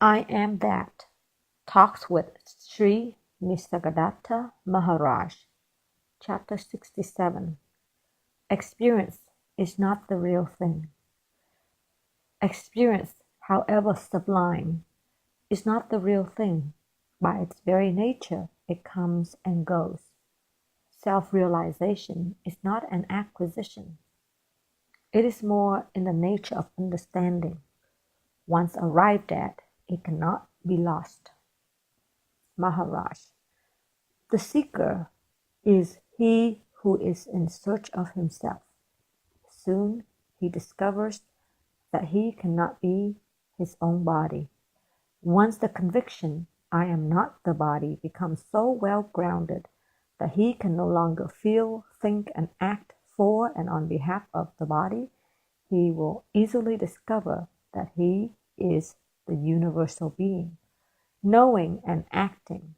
I Am That Talks with Sri Nisargadatta Maharaj. Chapter 67. Experience is not the real thing. Experience, however sublime, is not the real thing. By its very nature, it comes and goes. Self-realization is not an acquisition. It is more in the nature of understanding. Once arrived at, it cannot be lost. Maharaj. The seeker is he who is in search of himself. Soon he discovers that he cannot be his own body. Once the conviction, I am not the body, becomes so well grounded that he can no longer feel, think, and act for and on behalf of the body, he will easily discover that he is the universal being, knowing and acting,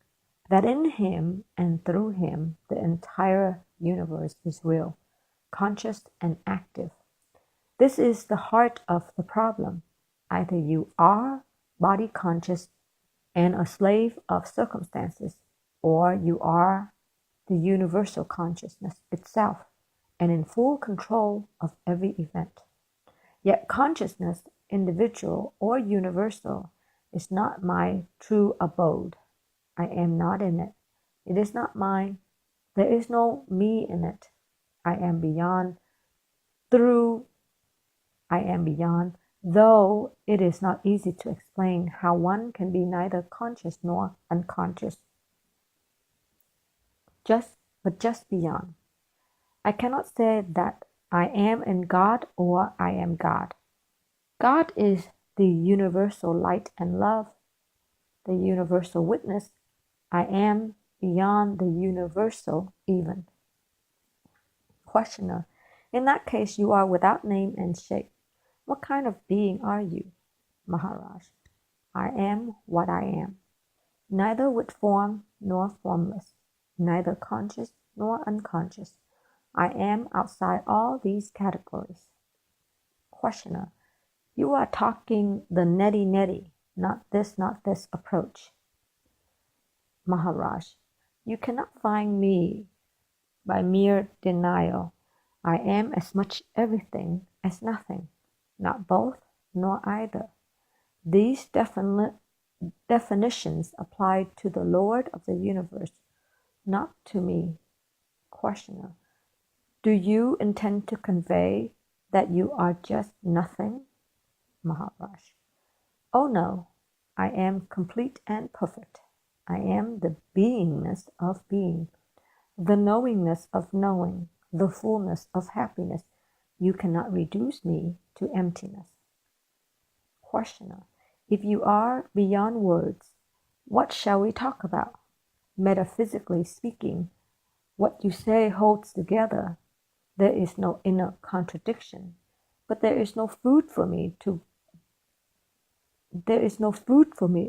that in him and through him the entire universe is real, conscious, and active. This is the heart of the problem. Either you are body conscious and a slave of circumstances, or you are the universal consciousness itself and in full control of every event. Yet consciousness, individual or universal, is not my true abode. I am not in it. It is not mine. There is no me in it. I am beyond, though it is not easy to explain how one can be neither conscious nor unconscious. But just beyond. I cannot say that I am in God or I am God. God is the universal light and love, the universal witness. I am beyond the universal even. Questioner. In that case, you are without name and shape. What kind of being are you? Maharaj. I am what I am, neither with form nor formless, neither conscious nor unconscious. I am outside all these categories. Questioner. You are talking the neti-neti, not this approach. Maharaj. You cannot find me by mere denial. I am as much everything as nothing, not both nor either. These definitions apply to the Lord of the universe, not to me. Questioner. Do you intend to convey that you are just nothing? Maharaj. Oh no, I am complete and perfect. I am the beingness of being, the knowingness of knowing, the fullness of happiness. You cannot reduce me to emptiness. Questioner. If you are beyond words, what shall we talk about? Metaphysically speaking, what you say holds together. There is no inner contradiction, but there is no food for me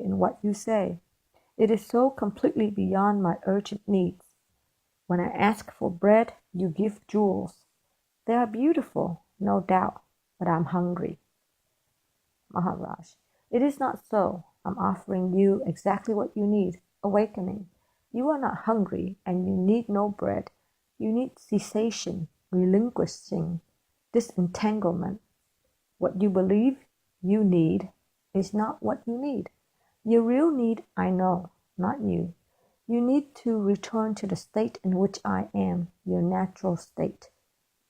in what you say. It is so completely beyond my urgent needs. When I ask for bread, you give jewels. They are beautiful, no doubt, but I'm hungry. Maharaj. It is not so. I'm offering you exactly what you need, awakening. You are not hungry and you need no bread. You need cessation, relinquishing, disentanglement. What you believe you need is not what you need. Your real need, I know, not you. You need to return to the state in which I am, your natural state.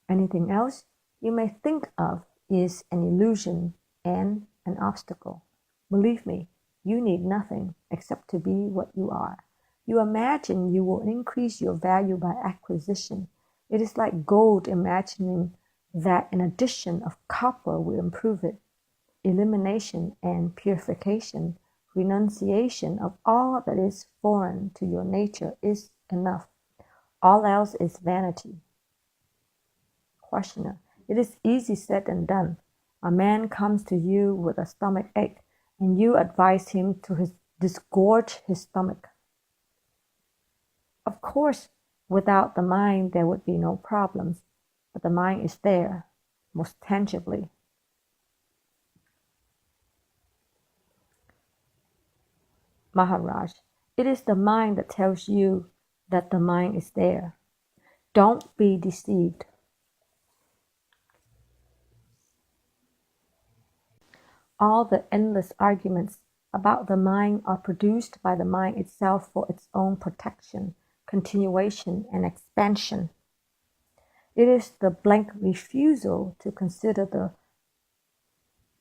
Anything else you may think of is an illusion and an obstacle. Believe me, you need nothing except to be what you are. You imagine you will increase your value by acquisition. It is like gold imagining that an addition of copper will improve it. Elimination and purification, renunciation of all that is foreign to your nature is enough. All else is vanity. Questioner. It is easy said than done. A man comes to you with a stomach ache, and you advise him to disgorge his stomach. Of course, without the mind there would be no problems, but the mind is there, most tangibly. Maharaj, it is the mind that tells you that the mind is there. Don't be deceived. All the endless arguments about the mind are produced by the mind itself for its own protection, continuation, and expansion. It is the blank refusal to consider the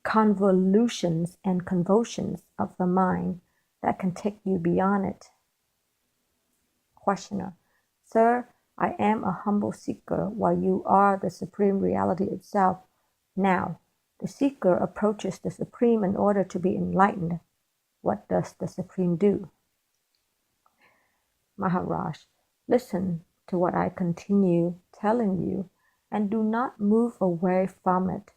convolutions and convulsions of the mind that can take you beyond it. Questioner: Sir, I am a humble seeker while you are the supreme reality itself. Now, the seeker approaches the Supreme in order to be enlightened. What does the Supreme do? Maharaj, listen to what I continue telling you and do not move away from it.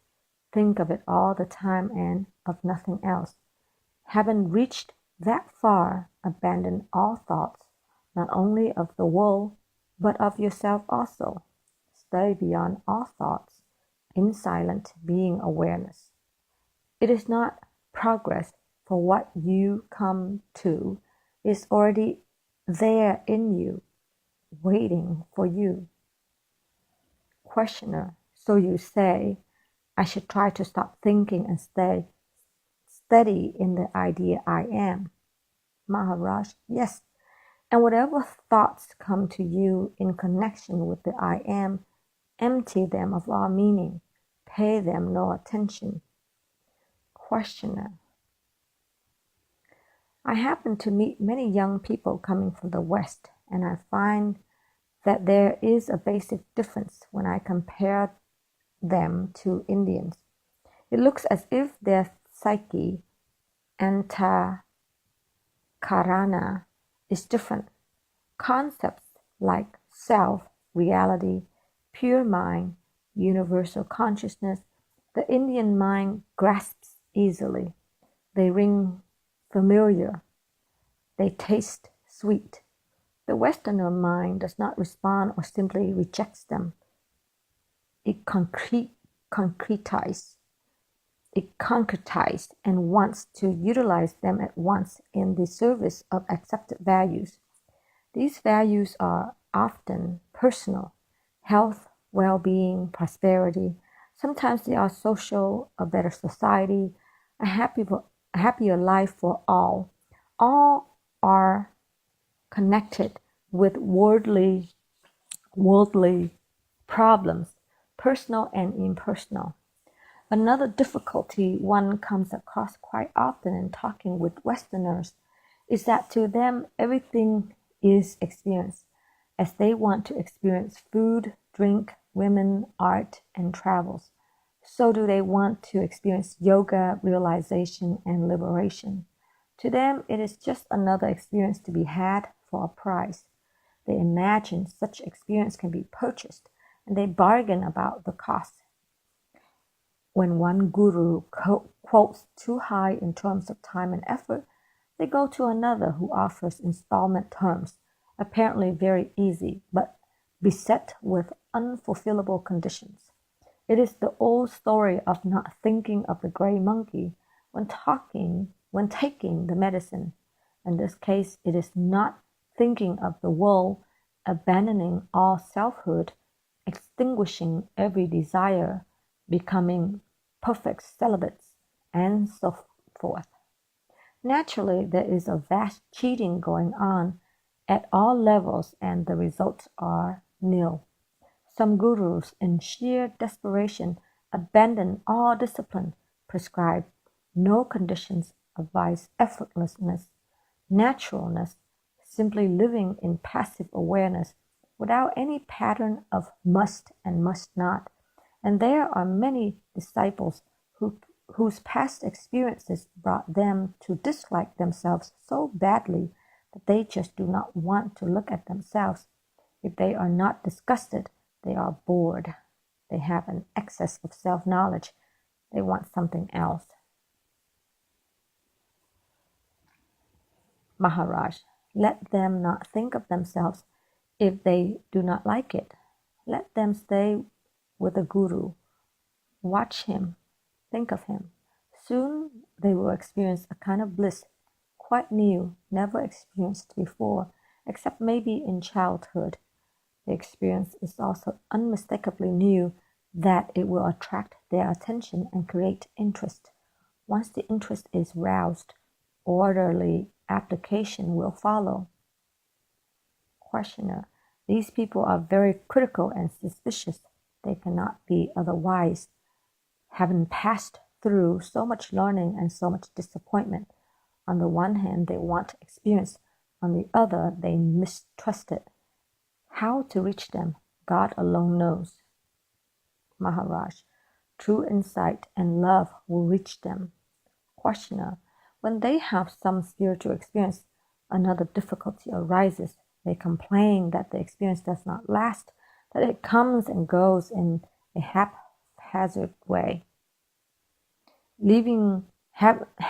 Think of it all the time and of nothing else. Having reached that far, abandon all thoughts, not only of the world, but of yourself also. Stay beyond all thoughts, in silent being awareness. It is not progress, for what you come to is already there in you, waiting for you. Questioner, so you say, I should try to stop thinking and stay steady in the idea I am. Maharaj, yes. And whatever thoughts come to you in connection with the I am, empty them of all meaning. Pay them no attention. Questioner, I happen to meet many young people coming from the West, and I find that there is a basic difference when I compare them to Indians. It looks as if their psyche, antakarana, is different. Concepts like self, reality, pure mind, universal consciousness, the Indian mind grasps easily. They ring familiar. They taste sweet. The Westerner mind does not respond or simply rejects them. It concretizes and wants to utilize them at once in the service of accepted values. These values are often personal: health, well-being, prosperity. Sometimes they are social: a better society, a happier life for all. All are connected with worldly problems, personal and impersonal. Another difficulty one comes across quite often in talking with Westerners is that to them everything is experience, as they want to experience food, drink, women, art, and travels. So do they want to experience yoga, realization, and liberation. To them, it is just another experience to be had for a price. They imagine such experience can be purchased, and they bargain about the cost. When one guru quotes too high in terms of time and effort, they go to another who offers installment terms, apparently very easy, but beset with unfulfillable conditions. It is the old story of not thinking of the gray monkey when taking the medicine. In this case, it is not thinking of the world, abandoning all selfhood, extinguishing every desire, becoming perfect celibates, and so forth. Naturally, there is a vast cheating going on at all levels, and the results are nil. Some gurus, in sheer desperation, abandon all discipline, prescribe no conditions, advise effortlessness, naturalness, simply living in passive awareness without any pattern of must and must not. And there are many disciples whose past experiences brought them to dislike themselves so badly that they just do not want to look at themselves. If they are not disgusted, they are bored. They have an excess of self-knowledge. They want something else. Maharaj, let them not think of themselves if they do not like it. Let them stay with the Guru. Watch him. Think of him. Soon they will experience a kind of bliss quite new, never experienced before, except maybe in childhood. The experience is also unmistakably new that it will attract their attention and create interest. Once the interest is roused, orderly application will follow. Questioner: these people are very critical and suspicious. They cannot be otherwise, having passed through so much learning and so much disappointment. On the one hand, they want experience. On the other, they mistrust it. How to reach them, God alone knows. Maharaj: true insight and love will reach them. Questioner: when they have some spiritual experience, another difficulty arises. They complain that the experience does not last, that it comes and goes in a haphazard way.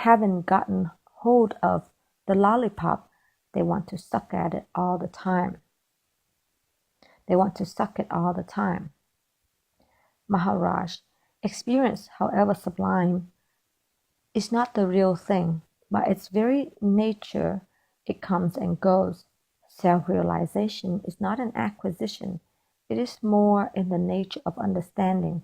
Having gotten hold of the lollipop, they want to suck at it all the time. Maharaj: experience, however sublime, is not the real thing. By its very nature, it comes and goes. Self-realization is not an acquisition. It is more in the nature of understanding.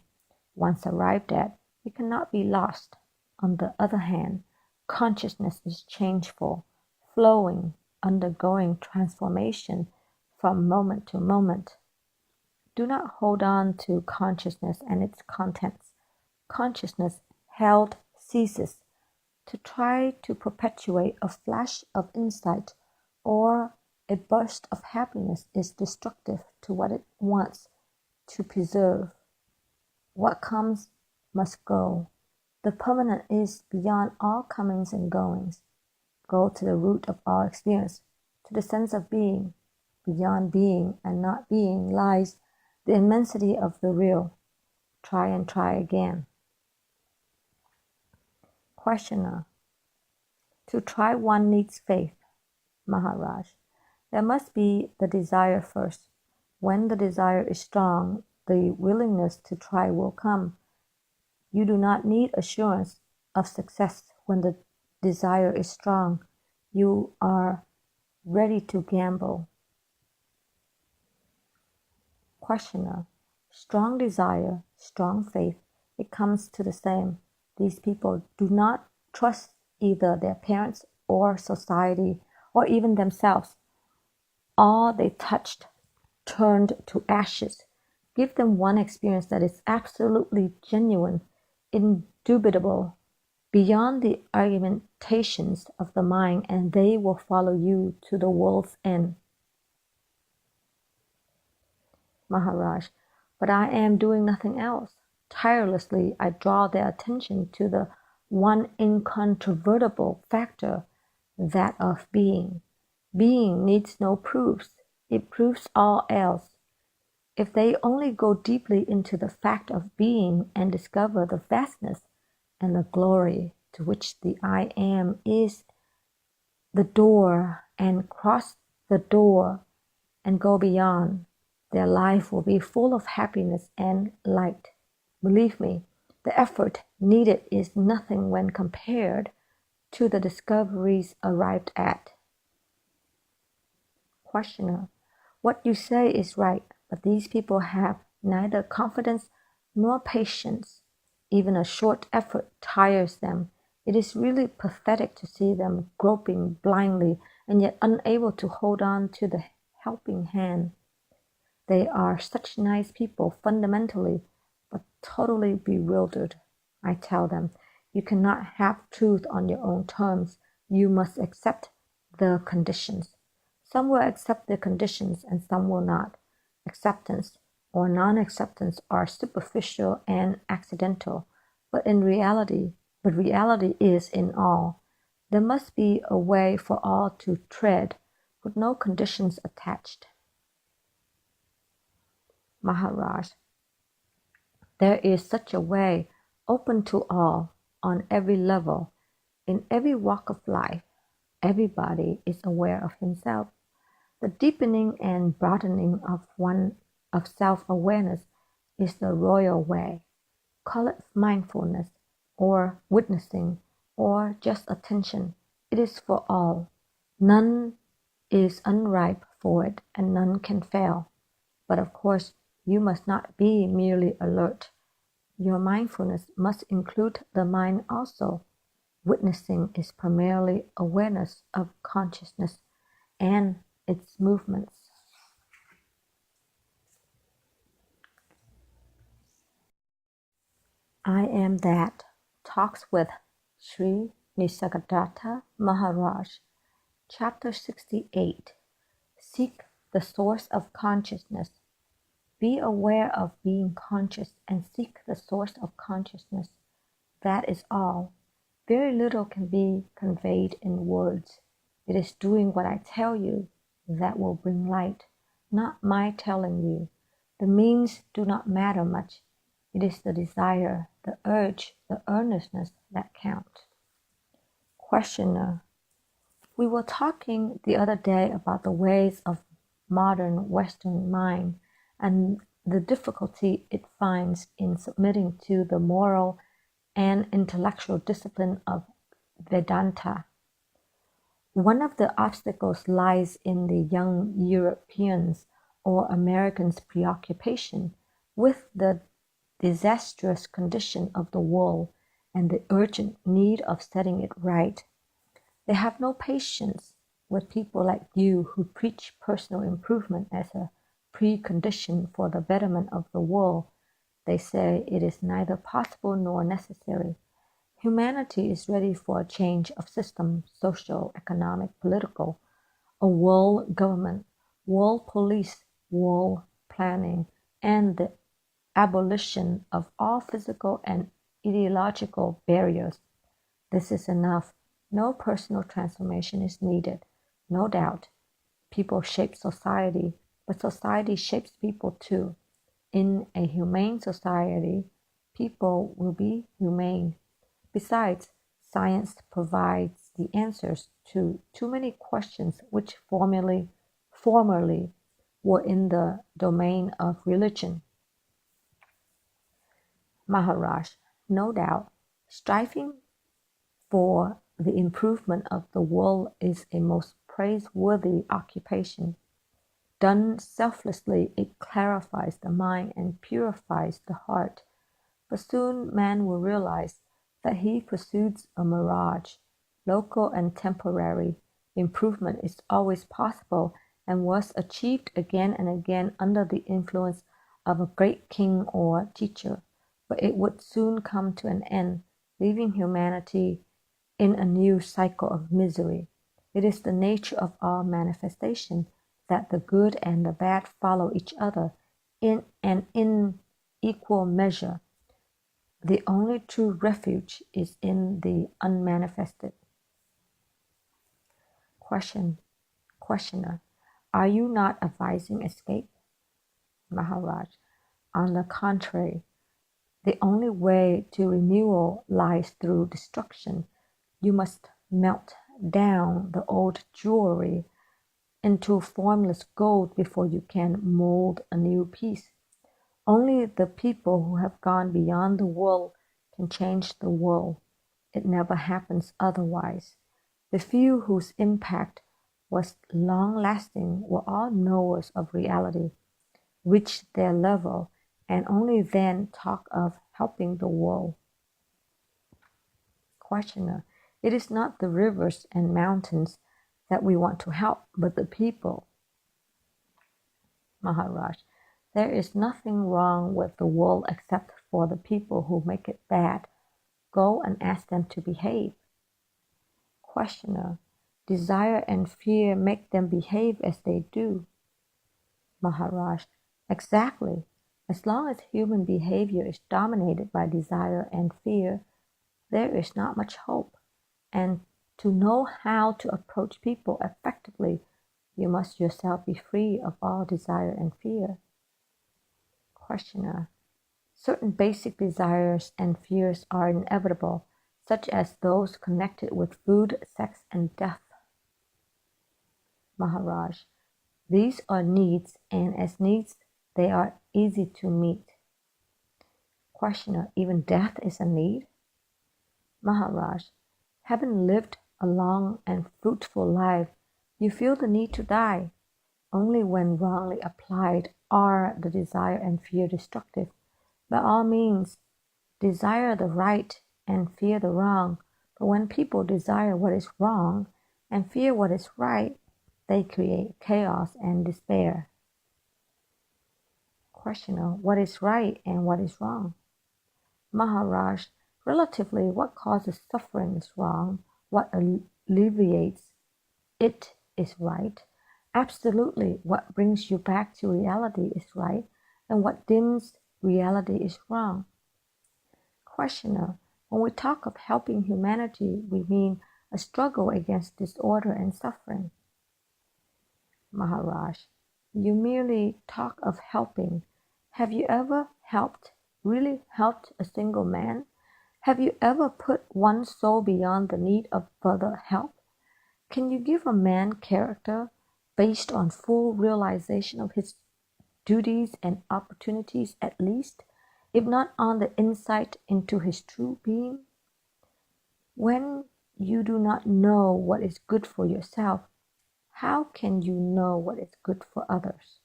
Once arrived at, it cannot be lost. On the other hand, consciousness is changeful, flowing, undergoing transformation from moment to moment. Do not hold on to consciousness and its contents. Consciousness held ceases. To try to perpetuate a flash of insight or a burst of happiness is destructive to what it wants to preserve. What comes must go. The permanent is beyond all comings and goings. Go to the root of all experience, to the sense of being. Beyond being and not being lies the immensity of the real. Try and try again. Questioner: to try one needs faith. Maharaj: there must be the desire first. When the desire is strong, the willingness to try will come. You do not need assurance of success when the desire is strong. You are ready to gamble. Questioner: strong desire, strong faith, it comes to the same. These people do not trust either their parents or society or even themselves. All they touched turned to ashes. Give them one experience that is absolutely genuine, indubitable, beyond the argumentations of the mind, and they will follow you to the world's end. Maharaj: but I am doing nothing else. Tirelessly I draw their attention to the one incontrovertible factor, that of being. Being needs no proofs. It proves all else. If they only go deeply into the fact of being and discover the vastness and the glory to which the I Am is the door, and cross the door and go beyond, their life will be full of happiness and light. Believe me, the effort needed is nothing when compared to the discoveries arrived at. Questioner: what you say is right, but these people have neither confidence nor patience. Even a short effort tires them. It is really pathetic to see them groping blindly and yet unable to hold on to the helping hand. They are such nice people fundamentally, but totally bewildered. I tell them, you cannot have truth on your own terms. You must accept the conditions. Some will accept the conditions and some will not. Acceptance or non-acceptance are superficial and accidental, but reality is in all. There must be a way for all to tread, with no conditions attached. Maharaj: there is such a way, open to all, on every level, in every walk of life. Everybody is aware of himself. The deepening and broadening of self-awareness is the royal way. Call it mindfulness, or witnessing, or just attention. It is for all. None is unripe for it, and none can fail. But of course, you must not be merely alert. Your mindfulness must include the mind also. Witnessing is primarily awareness of consciousness and its movements. I Am That talks with Sri Nisargadatta Maharaj. Chapter 68. Seek the source of consciousness. Be aware of being conscious and seek the source of consciousness. That is all. Very little can be conveyed in words. It is doing what I tell you that will bring light, not my telling you. The means do not matter much. It is the desire, the urge, the earnestness that count. Questioner. We were talking the other day about the ways of modern Western mind and the difficulty it finds in submitting to the moral and intellectual discipline of Vedanta. One of the obstacles lies in the young Europeans or Americans' preoccupation with the disastrous condition of the world and the urgent need of setting it right. They have no patience with people like you who preach personal improvement as a precondition for the betterment of the world. They say it is neither possible nor necessary. Humanity is ready for a change of system, social, economic, political, a world government, world police, world planning, and the abolition of all physical and ideological barriers. This is enough. No personal transformation is needed. No doubt, people shape society, but society shapes people too. In a humane society, people will be humane. Besides, science provides the answers to too many questions which formerly were in the domain of religion. Maharaj, no doubt, striving for the improvement of the world is a most praiseworthy occupation. Done selflessly, it clarifies the mind and purifies the heart. But soon man will realize that he pursues a mirage. Local and temporary improvement is always possible and was achieved again and again under the influence of a great king or teacher. But it would soon come to an end, leaving humanity in a new cycle of misery. It is the nature of all manifestation that the good and the bad follow each other in an unequal measure. The only true refuge is in the unmanifested. Questioner. Are you not advising escape? Maharaj. On the contrary, the only way to renewal lies through destruction. You must melt down the old jewelry into formless gold before you can mold a new piece. Only the people who have gone beyond the world can change the world. It never happens otherwise. The few whose impact was long-lasting were all knowers of reality, reached their level, and only then talk of helping the world. Questioner. It is not the rivers and mountains that we want to help, but the people. Maharaj. There is nothing wrong with the world except for the people who make it bad. Go and ask them to behave. Questioner. Desire and fear make them behave as they do. Maharaj. Exactly. As long as human behavior is dominated by desire and fear, there is not much hope. And to know how to approach people effectively, you must yourself be free of all desire and fear. Questioner. Certain basic desires and fears are inevitable, such as those connected with food, sex, and death. Maharaj. These are needs, and as needs, they are easy to meet. Questioner. Even death is a need? Maharaj. Having lived a long and fruitful life, you feel the need to die. Only when wrongly applied are the desire and fear destructive. By all means, desire the right and fear the wrong. But when people desire what is wrong and fear what is right, they create chaos and despair. Questioner, what is right and what is wrong? Maharaj, relatively, what causes suffering is wrong, what alleviates it is right. Absolutely, what brings you back to reality is right, and what dims reality is wrong. Questioner, when we talk of helping humanity, we mean a struggle against disorder and suffering. Maharaj, you merely talk of helping. Have you ever really helped a single man? Have you ever put one soul beyond the need of further help? Can you give a man character based on full realization of his duties and opportunities at least, if not on the insight into his true being? When you do not know what is good for yourself, how can you know what is good for others?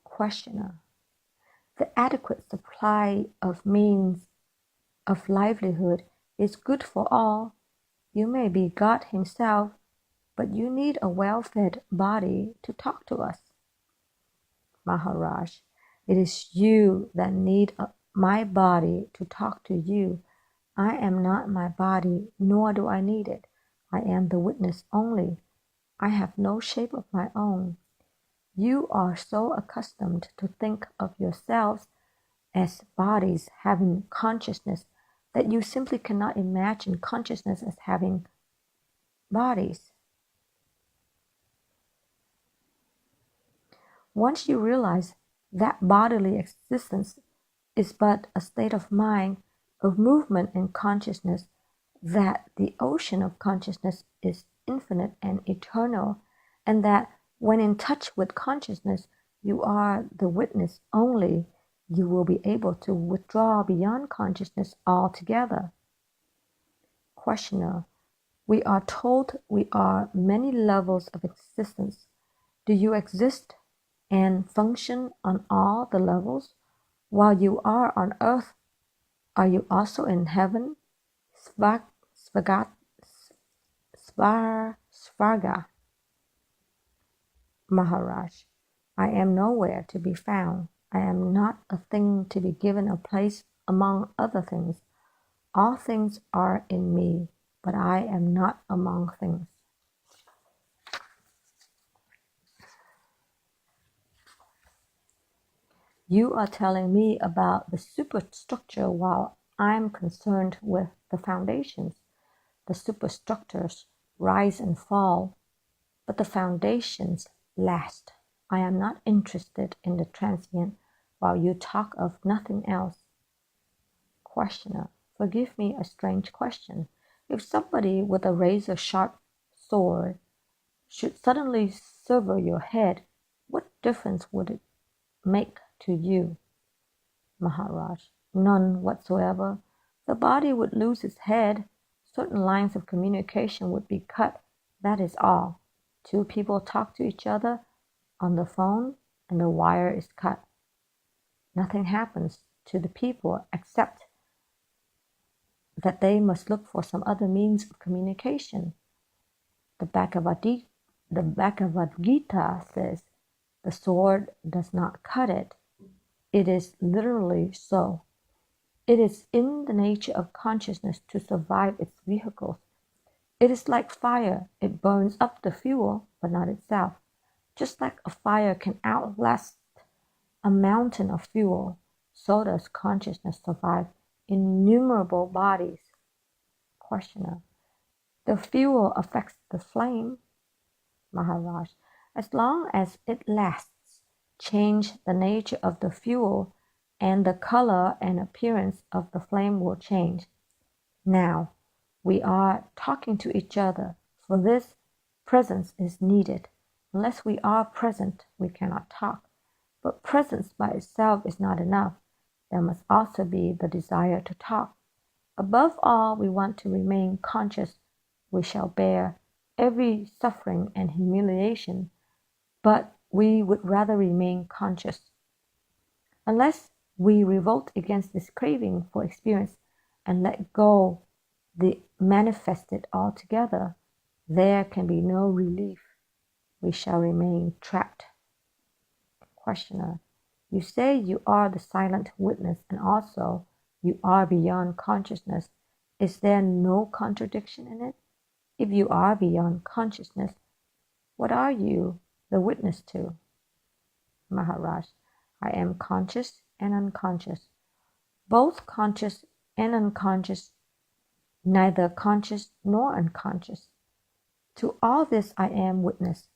Questioner, the adequate supply of means of livelihood is good for all. You may be God Himself, but you need a well-fed body to talk to us. Maharaj, it is you that need my body to talk to you. I am not my body, nor do I need it. I am the witness only. I have no shape of my own. You are so accustomed to think of yourselves as bodies having consciousness that you simply cannot imagine consciousness as having bodies. Once you realize that bodily existence is but a state of mind, of movement in consciousness, that the ocean of consciousness is infinite and eternal, and that when in touch with consciousness, you are the witness only, you will be able to withdraw beyond consciousness altogether. Questioner, we are told we are many levels of existence. Do you exist and function on all the levels? While you are on earth, are you also in heaven? Svarga. Maharaj, I am nowhere to be found. I am not a thing to be given a place among other things. All things are in me, but I am not among things. You are telling me about the superstructure while I'm concerned with the foundations. The superstructures rise and fall, but the foundations last. I am not interested in the transient while you talk of nothing else. Questioner, forgive me a strange question. If somebody with a razor-sharp sword should suddenly sever your head, what difference would it make to you? Maharaj, none whatsoever. The body would lose its head. Certain lines of communication would be cut. That is all. Two people talk to each other on the phone and the wire is cut. Nothing happens to the people except that they must look for some other means of communication. The Bhagavad Gita says, the sword does not cut it. It is literally so. It is in the nature of consciousness to survive its vehicles. It is like fire. It burns up the fuel, but not itself. Just like a fire can outlast a mountain of fuel, so does consciousness survive innumerable bodies. Questioner, the fuel affects the flame. Maharaj, as long as it lasts, change the nature of the fuel and the color and appearance of the flame will change. Now, we are talking to each other. For this, presence is needed. Unless we are present, we cannot talk. But presence by itself is not enough. There must also be the desire to talk. Above all, we want to remain conscious we shall bear every suffering and humiliation, but we would rather remain conscious. Unless we revolt against this craving for experience and let go the manifested altogether, there can be no relief. We shall remain trapped. Questioner: you say you are the silent witness and also you are beyond consciousness. Is there no contradiction in it? If you are beyond consciousness, what are you the witness to? Maharaj: I am conscious and unconscious, both conscious and unconscious, neither conscious nor unconscious. To all this I am witness.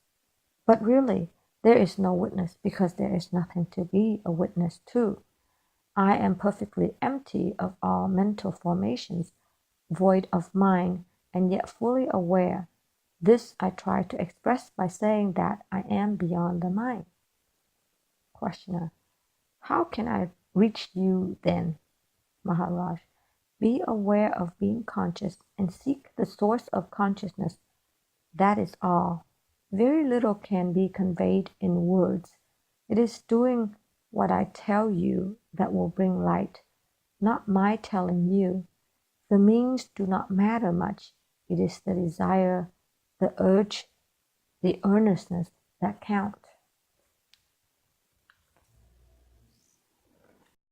But really, there is no witness because there is nothing to be a witness to. I am perfectly empty of all mental formations, void of mind, and yet fully aware. This I try to express by saying that I am beyond the mind. Questioner: how can I reach you then? Maharaj: be aware of being conscious and seek the source of consciousness. That is all. Very little can be conveyed in words. It is doing what I tell you that will bring light, not my telling you. The means do not matter much. It is the desire, the urge, the earnestness that count.